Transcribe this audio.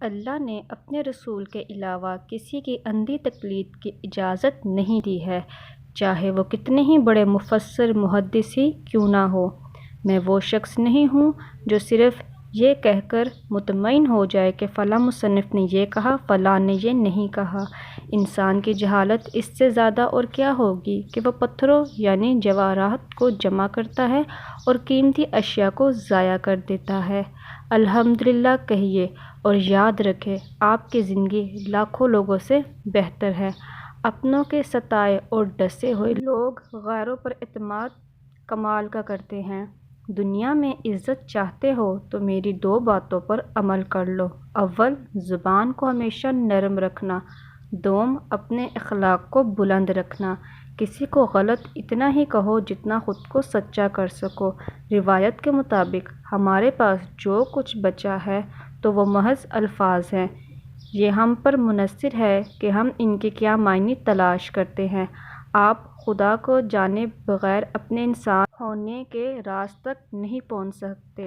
اللہ نے اپنے رسول کے علاوہ کسی کی اندھی تقلید کی اجازت نہیں دی ہے، چاہے وہ کتنے ہی بڑے مفسر محدث ہی کیوں نہ ہو۔ میں وہ شخص نہیں ہوں جو صرف یہ کہہ کر مطمئن ہو جائے کہ فلاں مصنف نے یہ کہا، فلاں نے یہ نہیں کہا۔ انسان کی جہالت اس سے زیادہ اور کیا ہوگی کہ وہ پتھروں یعنی جواہرات کو جمع کرتا ہے اور قیمتی اشیاء کو ضائع کر دیتا ہے۔ الحمدللہ کہیے اور یاد رکھیں، آپ کی زندگی لاکھوں لوگوں سے بہتر ہے۔ اپنوں کے ستائے اور ڈسے ہوئے لوگ غیروں پر اعتماد کمال کا کرتے ہیں۔ دنیا میں عزت چاہتے ہو تو میری دو باتوں پر عمل کر لو۔ اول، زبان کو ہمیشہ نرم رکھنا۔ دوم، اپنے اخلاق کو بلند رکھنا۔ کسی کو غلط اتنا ہی کہو جتنا خود کو سچا کر سکو۔ روایت کے مطابق ہمارے پاس جو کچھ بچا ہے تو وہ محض الفاظ ہیں، یہ ہم پر منحصر ہے کہ ہم ان کے کیا معنی تلاش کرتے ہیں۔ آپ خدا کو جانے بغیر اپنے انسان ہونے کے راز تک نہیں پہنچ سکتے۔